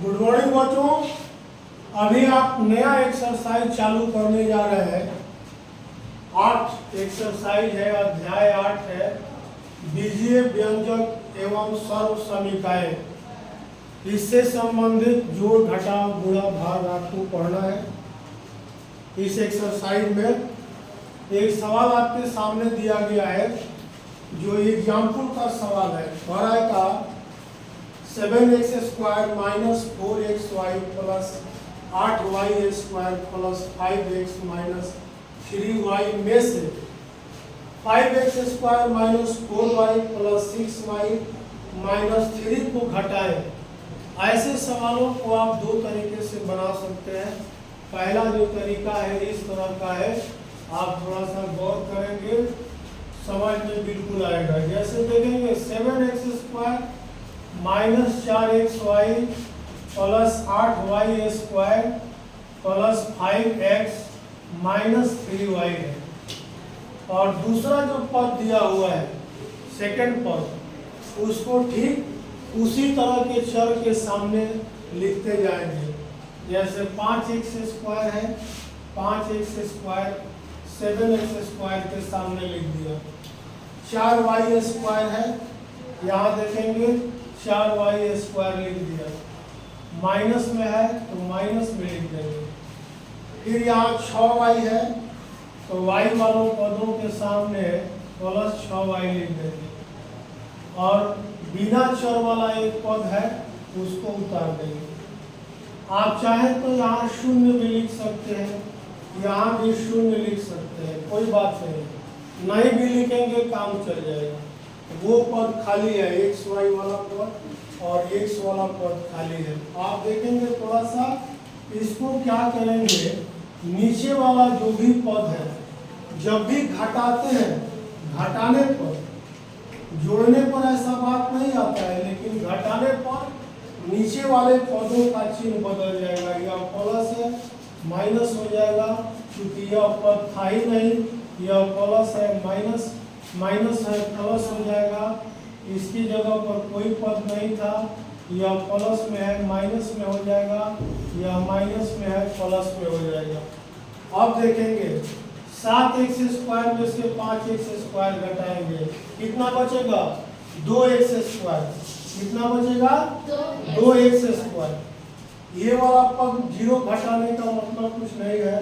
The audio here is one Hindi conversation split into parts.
गुड मॉर्निंग बच्चों। अभी आप नया एक्सरसाइज चालू करने जा रहे हैं। 8 एक्सरसाइज है, अध्याय 8 है, बीजीय व्यंजक एवं सर्व समीकाएं। इससे संबंधित जोड़ घटाव गुणा भाग आपको पढ़ना है। इस एक्सरसाइज में एक सवाल आपके सामने दिया गया है, जो एग्जाम्पल का सवाल है। भरा का 7x² minus 4xy plus 8y² plus 5x minus 3y में से 5x² minus 4y plus 6y minus 3 को घटाए। ऐसे सवालों को आप दो तरीके से बना सकते हैं। पहला जो तरीका है इस तरह का है, आप थोड़ा सा गौर करेंगे, समझ में बिल्कुल आएगा। जैसे देखेंगे 7x² minus 4xy plus 8y² plus 5x minus 3y है। और दूसरा जो पद दिया हुआ है, सेकंड पद, उसको ठीक उसी तरह के चर के सामने लिखते जाएंगे। जैसे 5x² है, 5x² 7x² के सामने लिख दिया। 4y² है, यहाँ देखेंगे 4y² लिख दिया। माइनस में है तो माइनस में लिख देंगे। फिर यहाँ 6y है तो y वालों पदों के सामने प्लस 6y लिख देंगे। और बिना चर वाला एक पद है, उसको उतार देंगे। आप चाहें तो यहाँ शून्य भी लिख सकते हैं, यहाँ भी शून्य लिख सकते हैं, कोई बात नहीं भी लिखेंगे काम चल जाएगा। वो पद खाली है, xy वाला पद और x वाला पद खाली है। आप देखेंगे थोड़ा सा, इसको क्या करेंगे, नीचे वाला जो भी पद है, जब भी घटाते हैं, घटाने पर, जोड़ने पर ऐसा बात नहीं आता है, लेकिन घटाने पर नीचे वाले पदों का चिन्ह बदल जाएगा। यह प्लस है माइनस हो जाएगा, क्योंकि यह पद था ही नहीं। यह प्लस है माइनस, माइनस है प्लस हो जाएगा। इसकी जगह पर कोई पद नहीं था, यह प्लस में है माइनस में हो जाएगा, यह माइनस में है प्लस में हो जाएगा। अब देखेंगे 7x² में से 5x² घटाएंगे, कितना बचेगा? 2x²। कितना बचेगा? 2x²। ये वाला पद जीरो घटाने का मतलब कुछ नहीं है।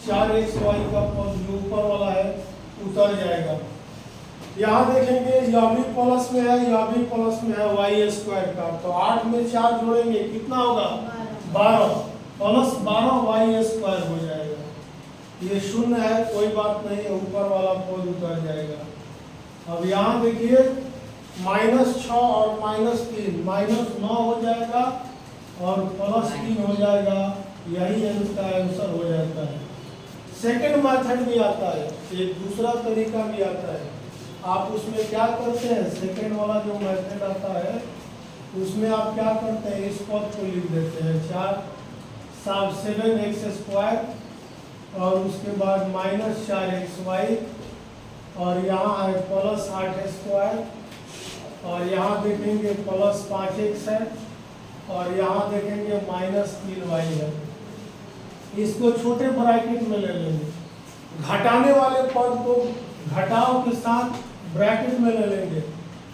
4xy का पद जो ऊपर वाला है उतर जाएगा। यहाँ देखेंगे यह भी प्लस में है, यह भी प्लस में है y² का, तो 8 में 4 जोड़ेंगे कितना होगा? 12 प्लस 12y² हो जाएगा। ये शून्य है, कोई बात नहीं है, ऊपर वाला पद उतर जाएगा। अब यहाँ देखिए -6 और -3, -9 हो जाएगा और +3 हो जाएगा। यही इसका आंसर हो जाता है। सेकंड मेथड भी आता है, एक दूसरा तरीका भी आता है। आप उसमें क्या करते हैं, सेकंड वाला जो मेथड आता है उसमें आप क्या करते हैं, इस पद को लिख देते हैं 7x² और उसके बाद -4xy और यहाँ है प्लस 8x² और यहाँ देखेंगे प्लस 5x है और यहाँ देखेंगे -3y है। इसको छोटे ब्रैकेट में ले लेंगे। घटाने वाले पद को घटाव के साथ ब्रैकेट में ले लेंगे।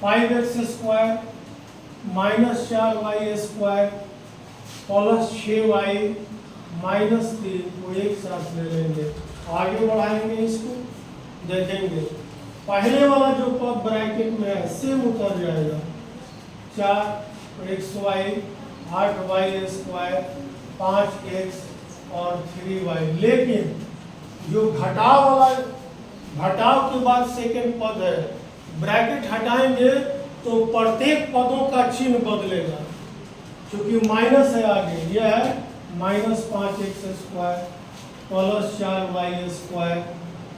5x² minus 4y² plus 6y minus 3 को एक साथ ले लेंगे। आगे बढ़ाएंगे इसको, देखेंगे पहले वाला जो पद ब्रैकेट में है सेम उतर जाएगा। 4xy 8y² 5x और 3y। लेकिन जो घटाव वाला, घटाव के बाद सेकंड पद है, ब्रैकेट हटाएंगे तो प्रत्येक पदों का चिन्ह बदलेगा, क्योंकि माइनस है आगे। यह है -5x² प्लस 4y²,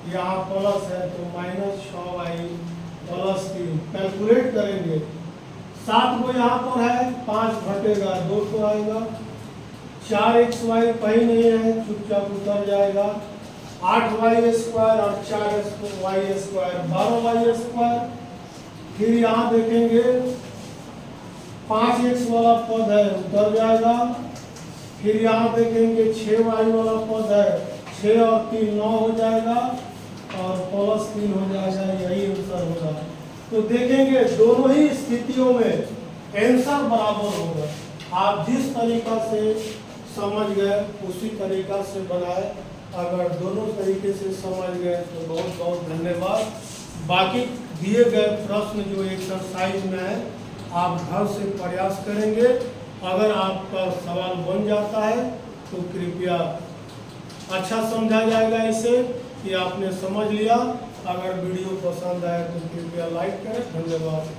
यहाँ प्लस है तो -6y प्लस 3। कैलकुलेट करेंगे, 7 को यहाँ पर है, 5 घटेगा 2 तो आएगा। 4xy कहीं नहीं है, चुपचाप उतर जाएगा। 8y² और 4y² 12y²। फिर यहाँ देखेंगे 5x वाला पद है उतर जाएगा। फिर यहाँ देखेंगे 6y वाला पद है, 6 और 3 9 हो जाएगा और प्लस 3 हो जाएगा, यही आंसर होगा। तो देखेंगे दोनों ही स्थितियों में आंसर बराबर होगा। आप जिस तरीका से समझ गए उसी तरीका से बनाए। अगर दोनों तरीके से समझ गए तो बहुत बहुत धन्यवाद। बाकी दिए गए प्रश्न जो एक्सरसाइज में है आप घर से प्रयास करेंगे। अगर आपका सवाल बन जाता है तो कृपया अच्छा समझा जाएगा इसे कि आपने समझ लिया। अगर वीडियो पसंद आए तो कृपया लाइक करें। धन्यवाद।